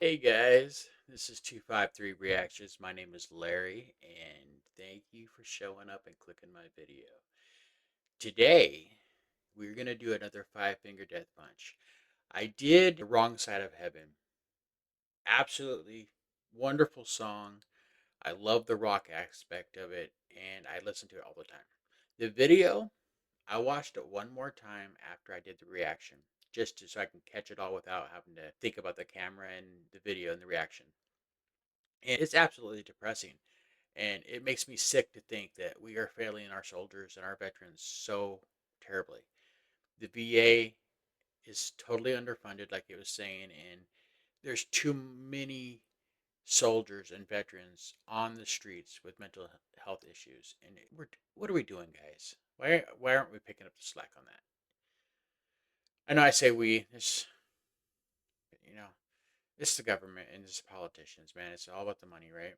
Hey guys, this is 253 Reactions. My name is Larry, and thank you for showing up and clicking my video. Today, we're going to do another Five Finger Death Punch. I did The Wrong Side of Heaven. Absolutely wonderful song. I love the rock aspect of it, and I listen to it all the time. The video, I watched it one more time after I did the reaction, so I can catch it all without having to think about the camera and the video and the reaction. And it's absolutely depressing. And it makes me sick to think that we are failing our soldiers and our veterans so terribly. The VA is totally underfunded, like it was saying, and there's too many soldiers and veterans on the streets with mental health issues. And what are we doing, guys? Why aren't we picking up the slack on that? I know I say we. You know, it's the government and it's the politicians, man. It's all about the money, right?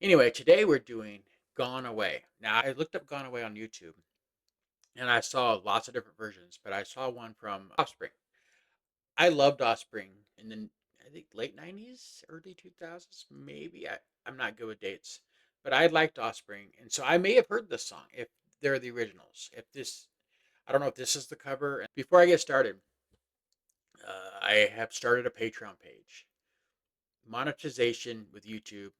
Anyway, today we're doing Gone Away. Now, I looked up Gone Away on YouTube and I saw lots of different versions, but I saw one from Offspring. I loved Offspring in the, I think, late 90s, early 2000s, maybe. I'm not good with dates, but I liked Offspring. And so I may have heard this song if they're the originals. I don't know if this is the cover. Before I get started, I have started a Patreon page. Monetization with YouTube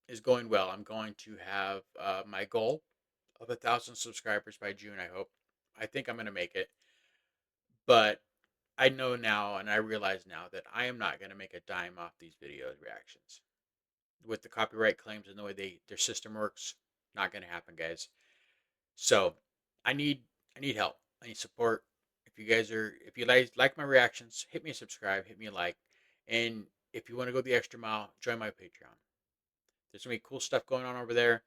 is going well. I'm going to have my goal of 1,000 subscribers by June, I hope. I think I'm going to make it. But I know now, and I realize now, that I am not going to make a dime off these video reactions. With the copyright claims and the way their system works, not going to happen, guys. So I need help. I need support. If you like my reactions, hit me a subscribe, hit me a like, and if you want to go the extra mile, join my Patreon. There's gonna be cool stuff going on over there.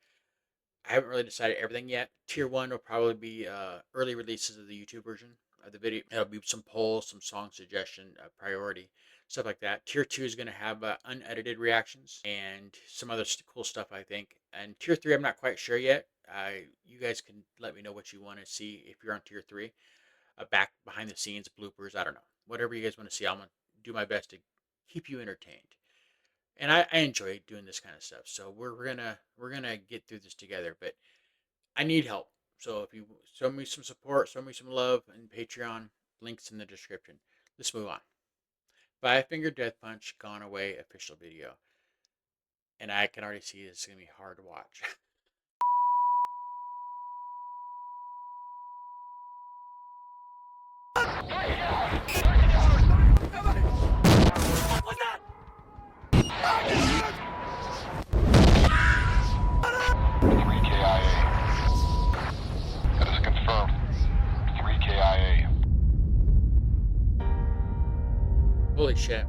I haven't really decided everything yet. Tier 1 will probably be early releases of the YouTube version of the video. It'll be some polls, some song suggestion, priority, stuff like that. Tier 2 is going to have unedited reactions and some other cool stuff, I think. And Tier 3, I'm not quite sure yet. You guys can let me know what you want to see if you're on Tier 3. Back behind the scenes, bloopers, I don't know. Whatever you guys want to see, I'm going to do my best to keep you entertained. And I enjoy doing this kind of stuff. So we're gonna get through this together. But I need help. So if you show me some support, show me some love, and Patreon, links in the description. Let's move on. Five Finger Death Punch Gone Away official video. And I can already see it's gonna be hard to watch. Holy shit.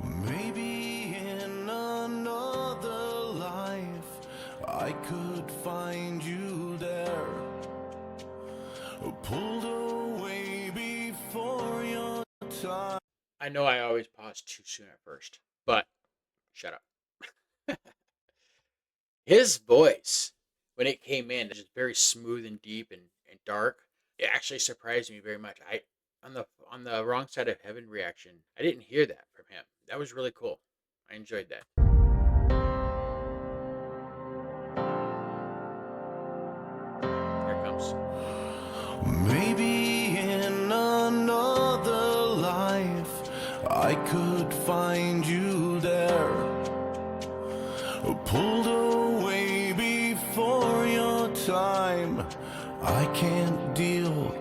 Maybe in another life I could find you there, pulled away before your time. I know I always pause too soon at first, but shut up. His voice, when it came in, it's just very smooth and deep and dark. It actually surprised me very much. On the Wrong Side of Heaven reaction, I didn't hear that from him. That was really cool. I enjoyed that. Here it comes. Maybe in another life I could find you there, pulled away before your time. I can't deal,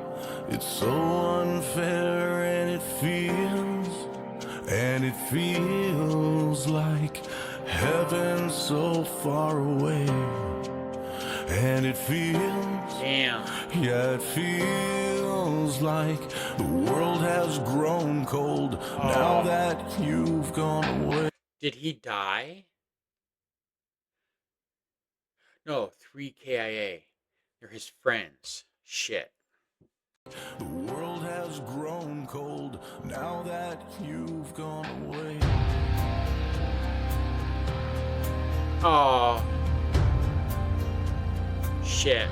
it's so unfair, and it feels like heaven so far away. And it feels, damn, yeah, it feels like the world has grown cold now that you've gone away. Did he die? No, 3 KIA. They're his friends. Shit. The world has grown cold now that you've gone away. Oh. Shit.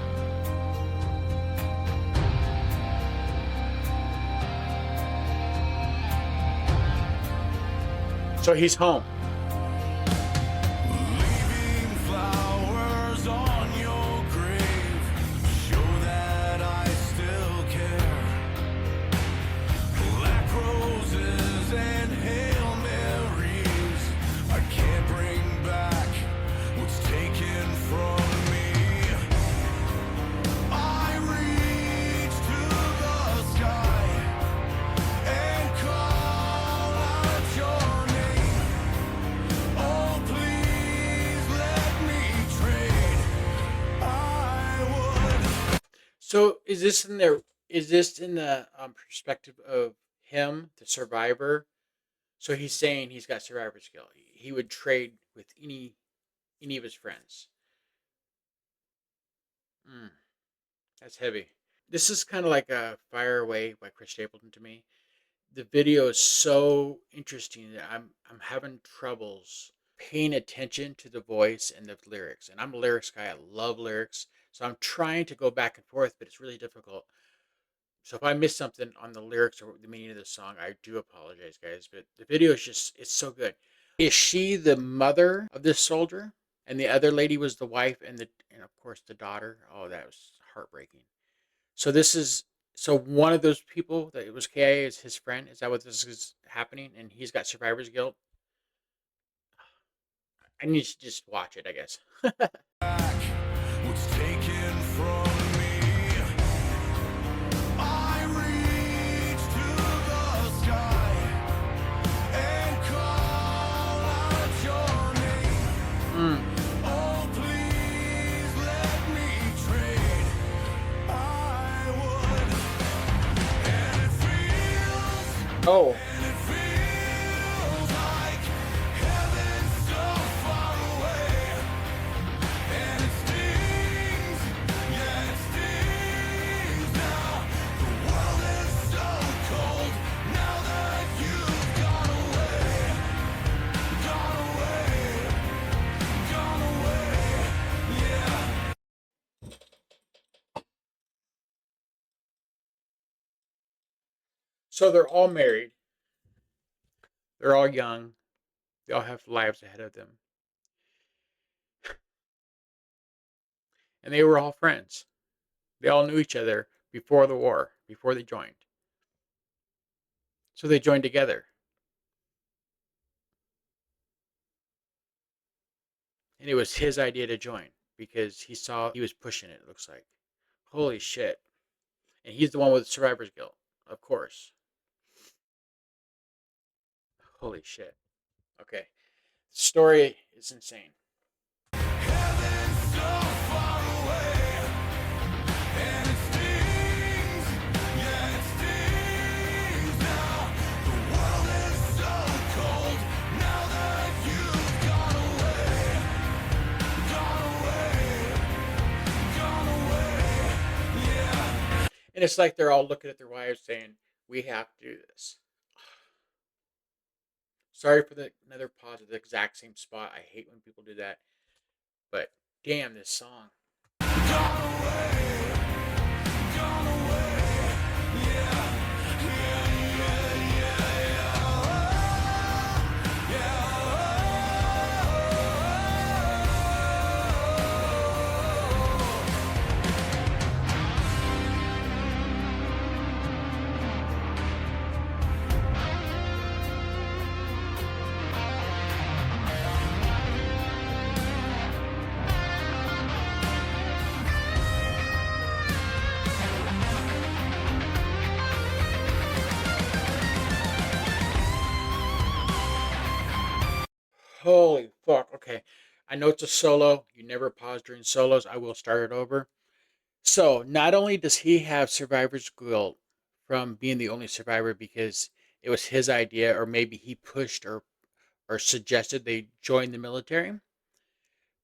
So he's home. Leaving flowers on your grave show that I still care. Black roses and Hail Marys. I can't bring back what's taken from me. I reach to the sky and call out your name. Oh, please let me trade. I would. So is this in the perspective of him, the survivor? So he's saying he's got survivor skill. He would trade with any of his friends. Mm, that's heavy. This is kind of like a Fire Away by Chris Stapleton to me. The video is so interesting that I'm having troubles paying attention to the voice and the lyrics. And I'm a lyrics guy. I love lyrics. So I'm trying to go back and forth, but it's really difficult. So if I miss something on the lyrics or the meaning of the song, I do apologize, guys. But the video is it's so good. Is she the mother of this soldier? And the other lady was the wife and of course the daughter. Oh, that was heartbreaking. So this is so one of those people that it was KIA is his friend. Is that what this is happening? And he's got survivor's guilt. I need to just watch it, I guess. What's taken from me? I reach to the sky and call out your name. Oh, please let me trade. I would. And it feels, Oh, and it feels like heaven's so far away. And it stings, yeah, it stings now. The world is so cold now that you've gone away. Gone away, gone away, yeah. so they're all married. They're all young. They all have lives ahead of them. And they were all friends. They all knew each other before the war, before they joined. So they joined together. And it was his idea to join because he saw he was pushing it, it looks like. Holy shit. And he's the one with survivor's guilt, of course. Holy shit. Okay. The story is insane. Heaven's so far away. And it stings, yeah, it stings now. The world is so cold now that you've gone away. Gone away, yeah. And it's like they're all looking at their wives saying, we have to do this. Sorry for another pause at the exact same spot. I hate when people do that. But damn, this song. Gone away, yeah. Holy fuck. Okay. I know it's a solo. You never pause during solos. I will start it over. So, not only does he have survivor's guilt from being the only survivor because it was his idea, or maybe he pushed or suggested they join the military,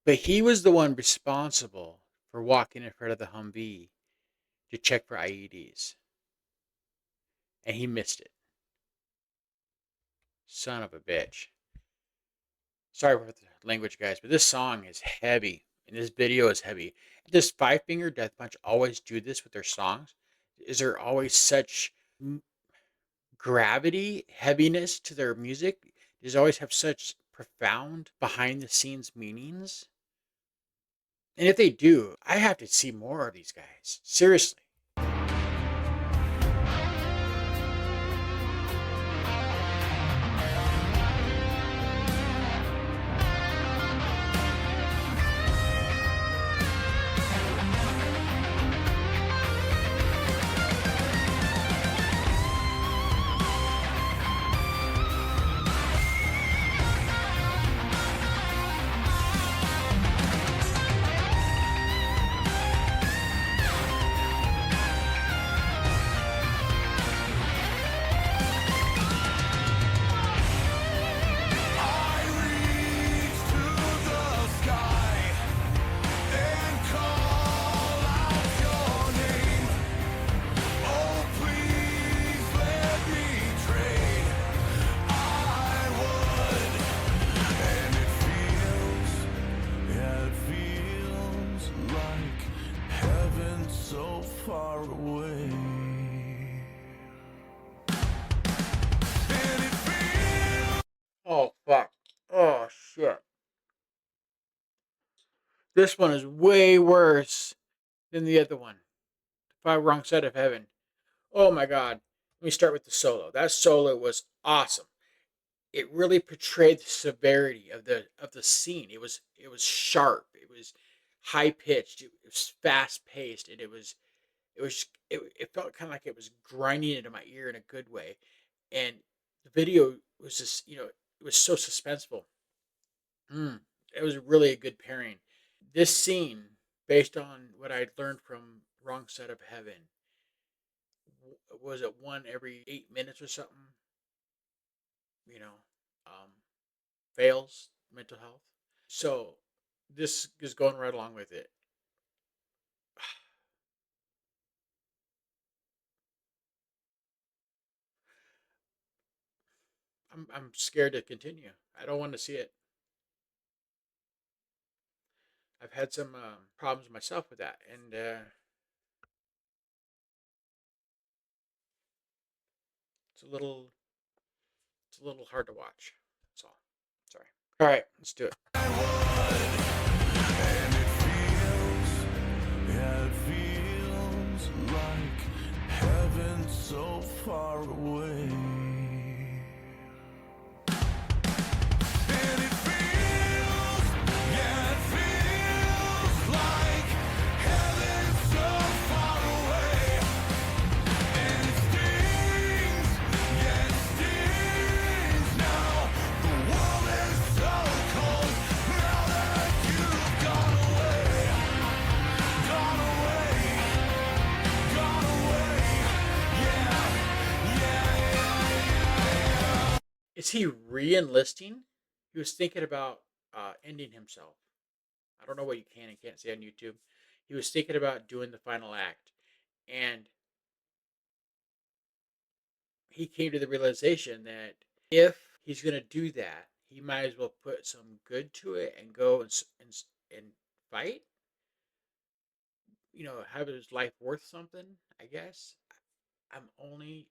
but he was the one responsible for walking in front of the Humvee to check for IEDs. And he missed it. Son of a bitch. Sorry for the language, guys, but this song is heavy. And this video is heavy. Does Five Finger Death Punch always do this with their songs? Is there always such gravity, heaviness to their music? These always have such profound behind the scenes meanings. And if they do, I have to see more of these guys. Seriously. I reach to the sky and call out your name. Oh, please let me trade. I would, and it feels like heaven so far away. And it feels. Oh, fuck. Oh, shit. This one is way worse than the other one. Far Wrong Side of Heaven. Oh my god. Let me start with the solo. That solo was awesome. It really portrayed the severity of the scene. It was sharp. It was high pitched. It was fast paced, and it felt kind of like it was grinding into my ear in a good way. And the video was just it was so suspenseful. It was really a good pairing. This scene, based on what I'd learned from Wrong Side of Heaven, was it one every 8 minutes or something? You know, um, fails mental health. So this is going right along with it. I'm scared to continue. I don't want to see it. I've had some problems myself with that, and it's a little it's a little hard to watch. That's all. Sorry. All right, let's do it. It feels like heaven so far away. And it feels, yeah, it feels like heaven so far away. And it stings, yeah, it stings now. The world is so cold now that you've gone away. Gone away, gone away, yeah, yeah, yeah. Is he re-enlisting? He was thinking about ending himself. I don't know what you can and can't say on YouTube. He was thinking about doing the final act, and he came to the realization that if he's going to do that, he might as well put some good to it and go and fight. Have his life worth something. I guess. I'm only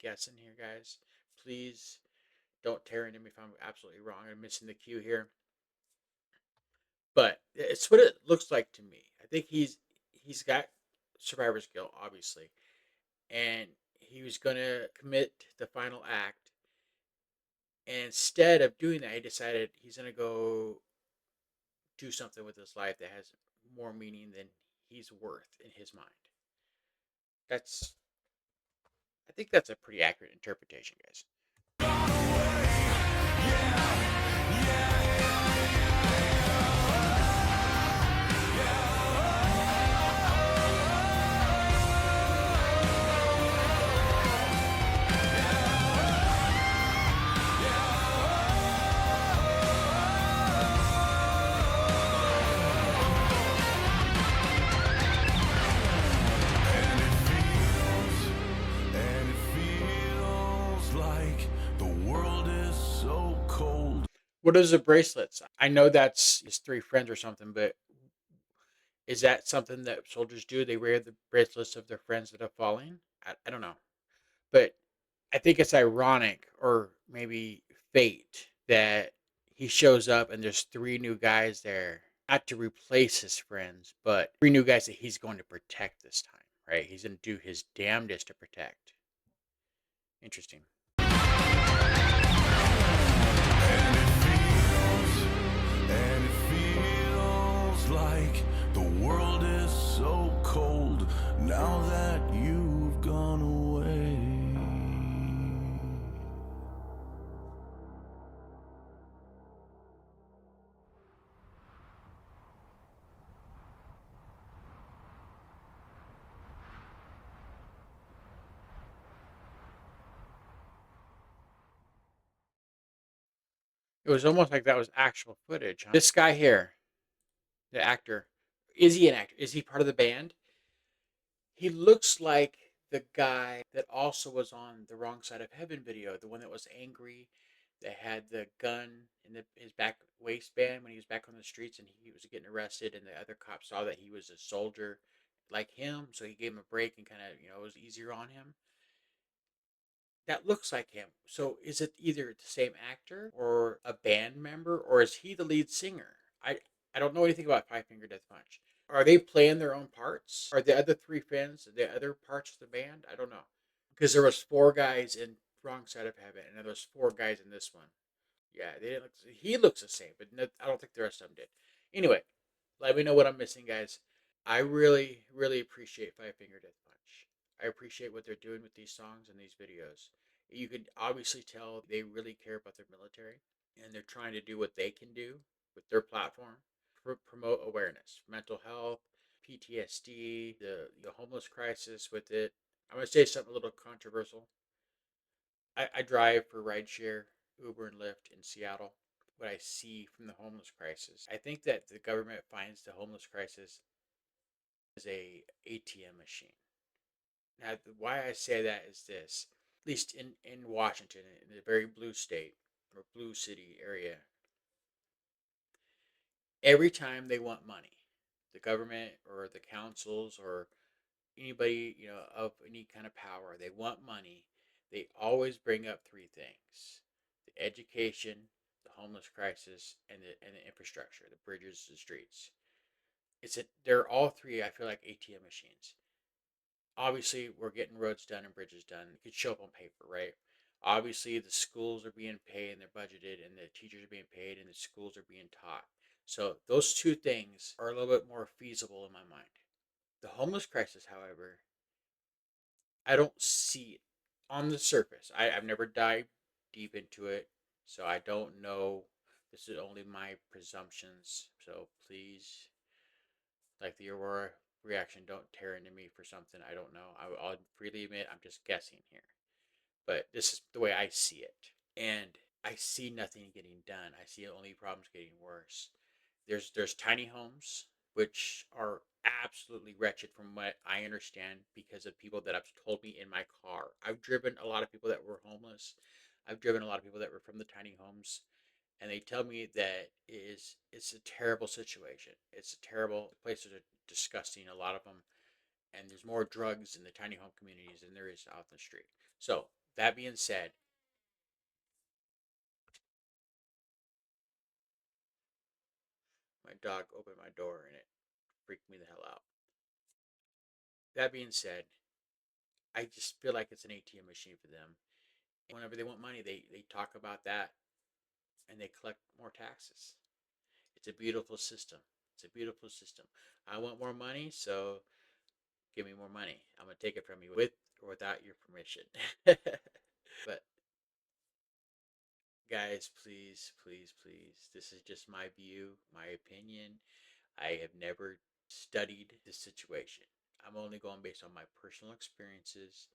guessing here, guys. Please don't tear into me if I'm absolutely wrong. I'm missing the cue here, but it's what it looks like to me. I think he's got survivor's guilt, obviously, and he was going to commit the final act. And instead of doing that, he decided he's going to go do something with his life that has more meaning than he's worth in his mind. That's I think that's a pretty accurate interpretation, guys. And it feels like the world is so cold. What are the bracelets? I know that's his three friends or something, but is that something that soldiers do? They wear the bracelets of their friends that have fallen? I don't know. But I think it's ironic or maybe fate that he shows up and there's three new guys there, not to replace his friends, but three new guys that he's going to protect this time, right? He's going to do his damnedest to protect. Interesting. And it feels like the world is so cold now that you've gone away. It was almost like that was actual footage. Huh? This guy here, the actor, is he an actor? Is he part of the band? He looks like the guy that also was on the Wrong Side of Heaven video, the one that was angry, that had the gun in his back waistband when he was back on the streets and he was getting arrested, and the other cop saw that he was a soldier like him, so he gave him a break and kind of, it was easier on him. That looks like him. So is it either the same actor or a band member, or is he the lead singer? I don't know anything about Five Finger Death Punch. Are they playing their own parts? Are the other three friends the other parts of the band? I don't know, because there was four guys in Wrong Side of Heaven, and there was four guys in this one. Yeah, they didn't look. He looks the same, but no, I don't think the rest of them did. Anyway, let me know what I'm missing, guys. I really, really appreciate Five Finger Death Punch. I appreciate what they're doing with these songs and these videos. You could obviously tell they really care about their military, and they're trying to do what they can do with their platform, promote awareness, mental health, PTSD, the homeless crisis with it. I'm going to say something a little controversial. I drive for rideshare, Uber and Lyft in Seattle. What I see from the homeless crisis, I think that the government finds the homeless crisis as a ATM machine. Now, why I say that is this: at least in Washington, in the very blue state or blue city area, every time they want money, the government or the councils or anybody, of any kind of power, they want money, they always bring up three things: the education, the homeless crisis, and the infrastructure, the bridges, the streets. They're all three, I feel like, ATM machines. Obviously, we're getting roads done and bridges done. It could show up on paper, right? Obviously, the schools are being paid and they're budgeted, and the teachers are being paid and the schools are being taught. So those two things are a little bit more feasible in my mind. The homeless crisis, however, I don't see it on the surface. I've never dived deep into it, so I don't know. This is only my presumptions. So please, like the Aurora reaction, don't tear into me for something I don't know. I'll freely admit I'm just guessing here, but this is the way I see it, and I see nothing getting done. I see only problems getting worse. There's tiny homes which are absolutely wretched from what I understand because of people that have told me in my car. I've driven a lot of people that were homeless. I've driven a lot of people that were from the tiny homes, and they tell me that it's a terrible situation. It's a terrible. The places are disgusting. A lot of them, and there's more drugs in the tiny home communities than there is out in the street. So that being said, my dog opened my door and it freaked me the hell out. That being said, I just feel like it's an ATM machine for them. Whenever they want money, they talk about that and they collect more taxes. It's a beautiful system. It's a beautiful system. I want more money, so give me more money. I'm gonna take it from you with or without your permission. But guys, please, please, please, this is just my view, my opinion. I have never studied the situation. I'm only going based on my personal experiences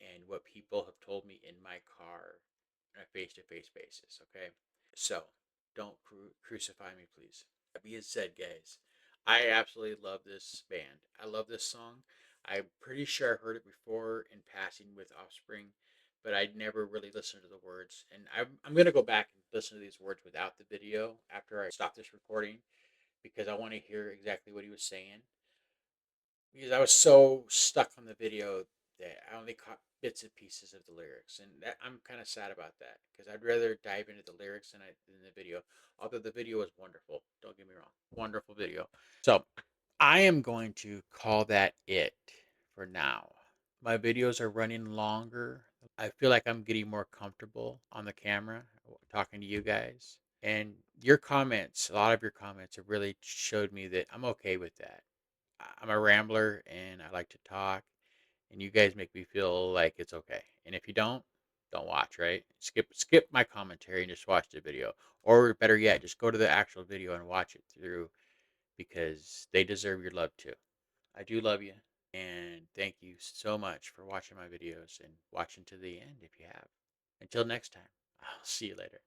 and what people have told me in my car on a face to face basis, okay? So don't crucify me, please. That being said, guys, I absolutely love this band. I love this song. I'm pretty sure I heard it before in passing with Offspring, but I'd never really listened to the words. And I'm going to go back and listen to these words without the video after I stop this recording because I want to hear exactly what he was saying. Because I was so stuck on the video that I only caught bits and pieces of the lyrics, and that, I'm kind of sad about that because I'd rather dive into the lyrics than the video. Although the video was wonderful, don't get me wrong, wonderful video. So I am going to call that it for now. My videos are running longer. I feel like I'm getting more comfortable on the camera talking to you guys. And your comments, a lot of your comments have really showed me that I'm okay with that. I'm a rambler and I like to talk, and you guys make me feel like it's okay. And if you don't watch, right? Skip my commentary and just watch the video. Or better yet, just go to the actual video and watch it through because they deserve your love too. I do love you, and thank you so much for watching my videos and watching to the end if you have. Until next time, I'll see you later.